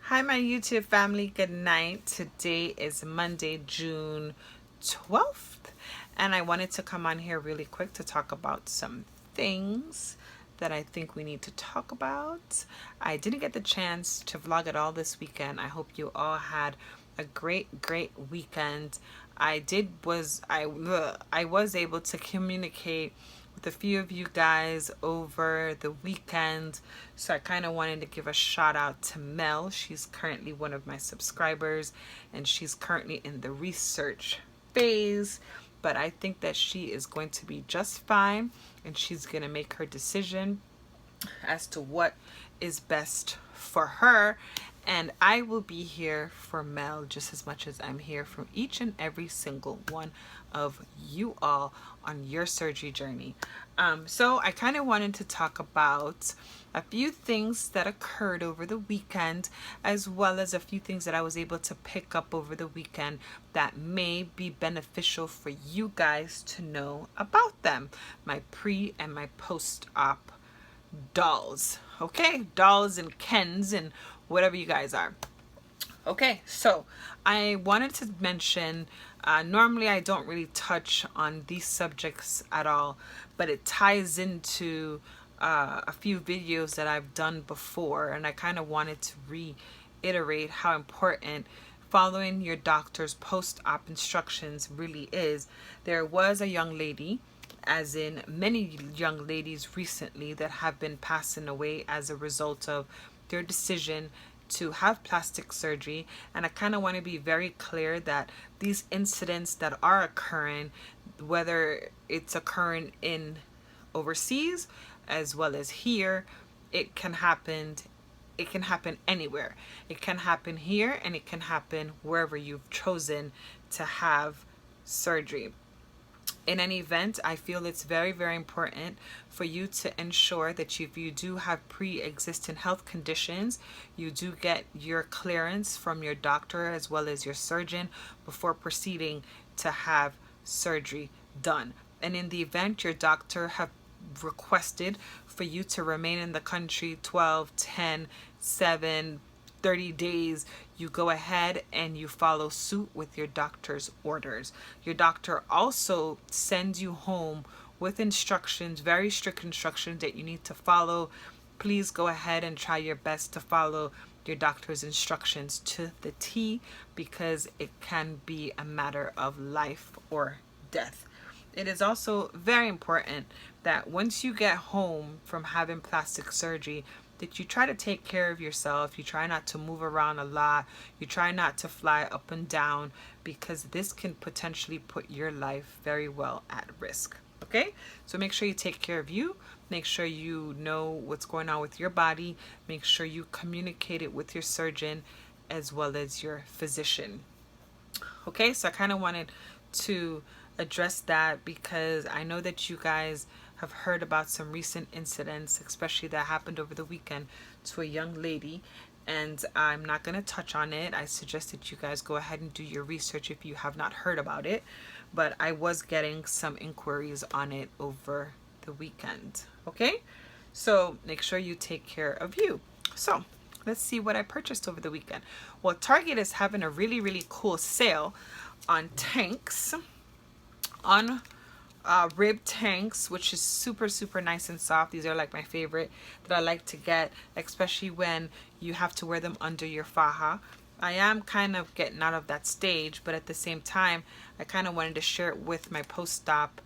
Hi, my YouTube family. Good night. Today is Monday, June 12th, and I wanted to come on here really quick to talk about some things that I think we need to talk about. I didn't get the chance to vlog at all this weekend. I hope you all had a great weekend. I was able to communicate with a few of you guys over the weekend, so I kind of wanted to give a shout out to Mel. She's currently one of my subscribers, and she's currently in the research phase, but I think that she is going to be just fine, and she's going to make her decision as to what is best for her. And I will be here for Mel just as much as I'm here for each and every single one of you all on your surgery journey. So I kind of wanted to talk about a few things that occurred over the weekend, as well as a few things that I was able to pick up over the weekend that may be beneficial for you guys to know about them. My pre and my post-op dolls. Okay, dolls and Kens and whatever you guys are. Okay, so I wanted to mention, normally I don't really touch on these subjects at all, but it ties into a few videos that I've done before, and I kind of wanted to reiterate how important following your doctor's post-op instructions really is. There was a young lady, as in many young ladies recently, that have been passing away as a result of their decision to have plastic surgery. And I kind of want to be very clear that these incidents that are occurring, whether it's occurring in overseas as well as here, it can happen anywhere. It can happen here, and it can happen wherever you've chosen to have surgery. In any event, I feel it's very important for you to ensure that if you do have pre-existing health conditions, you do get your clearance from your doctor as well as your surgeon before proceeding to have surgery done. And in the event your doctor have requested for you to remain in the country 12, 10, 7, 30 days, you go ahead and you follow suit with your doctor's orders. Your doctor also sends you home with instructions, very strict instructions that you need to follow. Please go ahead and try your best to follow your doctor's instructions to the T, because it can be a matter of life or death. It is also very important that once you get home from having plastic surgery, that you try to take care of yourself. You try not to move around a lot. You try not to fly up and down, because this can potentially put your life very well at risk. Okay? So make sure you take care of you. Make sure you know what's going on with your body. Make sure you communicate it with your surgeon as well as your physician. Okay? So I kind of wanted to address that, because I know that you guys have heard about some recent incidents, especially that happened over the weekend to a young lady, and I'm not going to touch on it. I suggest that you guys go ahead and do your research if you have not heard about it, but I was getting some inquiries on it over the weekend. Okay, so make sure you take care of you. So let's see what I purchased over the weekend. Well, Target is having a really cool sale on tanks, on rib tanks, which is super nice and soft. These are like my favorite that I like to get, especially when you have to wear them under your faja. I am kind of getting out of that stage, but at the same time, I kind of wanted to share it with my post-op,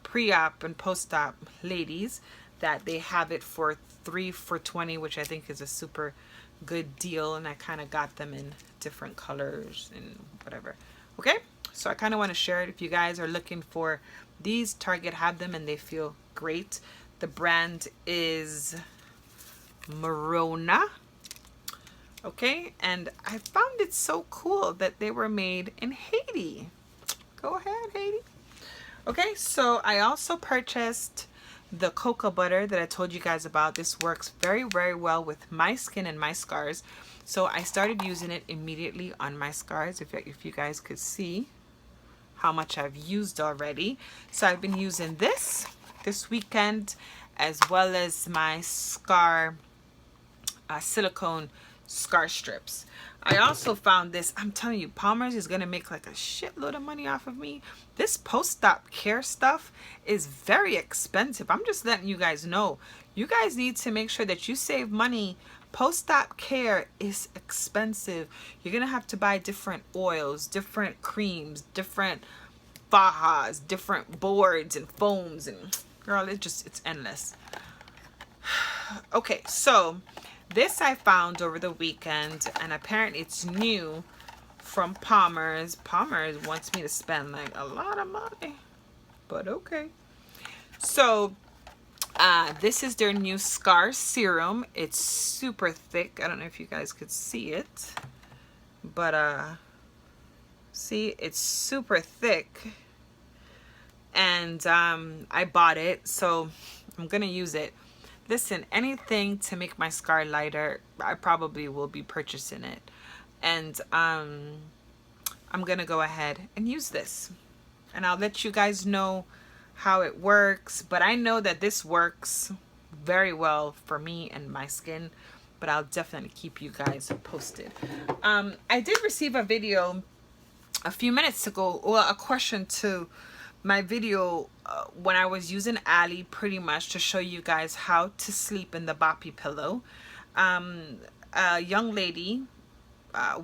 pre-op and post-op ladies, that they have it for 3 for $20, which I think is a super good deal, and I kind of got them in different colors and whatever. Okay, so I kind of want to share it. If you guys are looking for these, Target have them and they feel great. The brand is Morona. Okay, and I found it so cool that they were made in Haiti. Go ahead, Haiti. Okay, so I also purchased the cocoa butter that I told you guys about. This works very well with my skin and my scars. So I started using it immediately on my scars, if you guys could see how much I've used already. So I've been using this weekend, as well as my scar silicone scar strips. I also found this. I'm telling you, Palmer's is gonna make like a shitload of money off of me. This post-op care stuff is very expensive. I'm just letting you guys know. You guys need to make sure that you save money. Post-op care is expensive. You're gonna have to buy different oils, different creams, different fajas, different boards and foams, and girl, it's endless. Okay, so this I found over the weekend, and apparently it's new from Palmer's. Palmer's wants me to spend like a lot of money, but okay. So this is their new scar serum. It's super thick. I don't know if you guys could see it, but see, it's super thick, and I bought it, so I'm gonna use it. Listen, anything to make my scar lighter, I probably will be purchasing it. And I'm gonna go ahead and use this, and I'll let you guys know how it works. But I know that this works very well for me and my skin, but I'll definitely keep you guys posted. I did receive a video a few minutes ago, well, a question to my video when I was using Ali, pretty much to show you guys how to sleep in the Boppy pillow. A young lady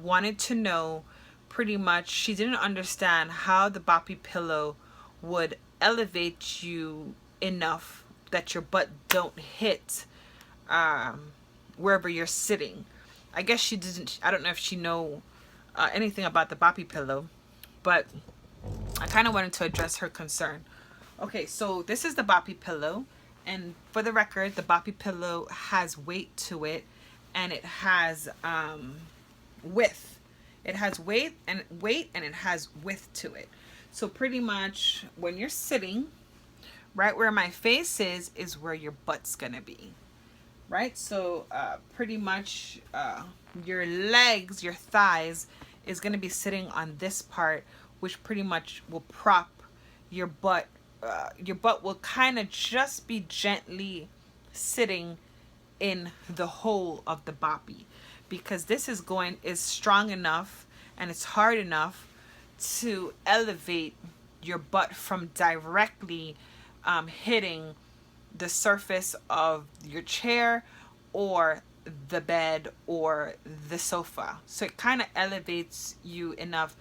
wanted to know, pretty much, she didn't understand how the Boppy pillow would elevate you enough that your butt don't hit wherever you're sitting. I guess she didn't, I don't know if she know anything about the Boppy pillow, but I kind of wanted to address her concern. Okay, so this is the Boppy pillow, and for the record, the Boppy pillow has weight to it, and it has width. It has weight and it has width to it. So pretty much when you're sitting, right where my face is where your butt's gonna be, right? So pretty much your legs, your thighs is gonna be sitting on this part, which pretty much will prop your butt. Your butt will kind of just be gently sitting in the hole of the Boppy, because this is strong enough and it's hard enough to elevate your butt from directly hitting the surface of your chair or the bed or the sofa. So it kind of elevates you enough.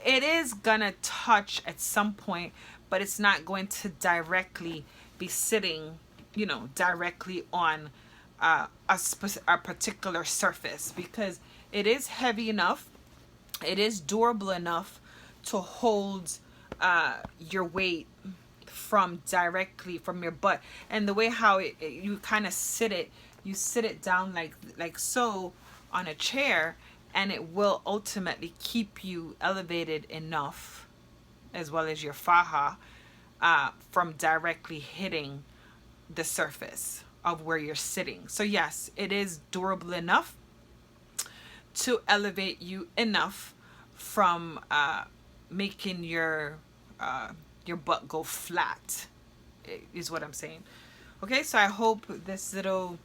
It is gonna touch at some point, but it's not going to directly be sitting, you know, directly on a particular surface, because it is heavy enough, it is durable enough to hold your weight from directly from your butt. And the way how you kind of sit it, you sit it down like so on a chair, and it will ultimately keep you elevated enough, as well as your faja, from directly hitting the surface of where you're sitting. So yes, it is durable enough to elevate you enough from making your butt go flat, is what I'm saying. Okay, so I hope this little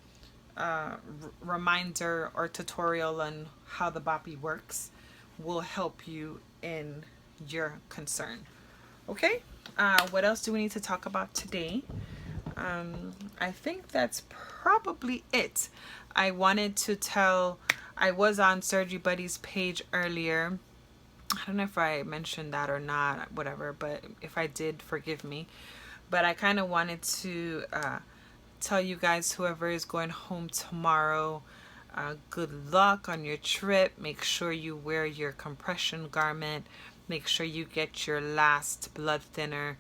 reminder or tutorial on how the Boppy works will help you in your concern. Okay, what else do we need to talk about today? I think that's probably it. I wanted to tell, I was on SxBuddies page earlier. I don't know if I mentioned that or not, whatever, but if I did, forgive me. But I kind of wanted to tell you guys, whoever is going home tomorrow, good luck on your trip. Make sure you wear your compression garment. Make sure you get your last blood thinner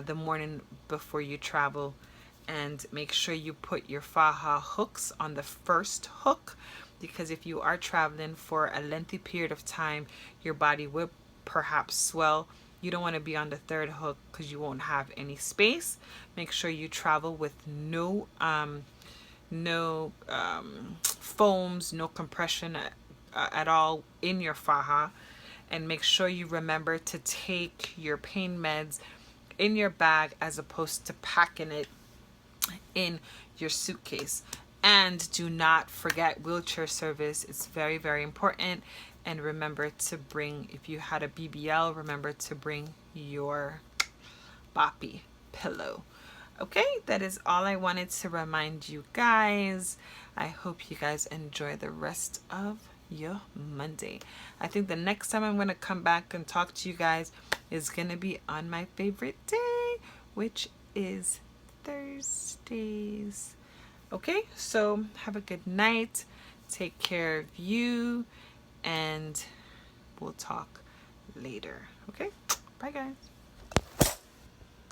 the morning before you travel. And make sure you put your faja hooks on the first hook, because if you are traveling for a lengthy period of time, your body will perhaps swell. You don't want to be on the third hook because you won't have any space. Make sure you travel with no foams, no compression at all in your faja. And make sure you remember to take your pain meds in your bag as opposed to packing it in your suitcase. And do not forget wheelchair service. It's very, very important. And remember to bring, if you had a BBL, remember to bring your Boppy pillow. Okay, that is all I wanted to remind you guys. I hope you guys enjoy the rest of your Monday. I think the next time I'm going to come back and talk to you guys is going to be on my favorite day, which is Thursdays. Okay, so have a good night. Take care of you, and we'll talk later. Okay, bye guys.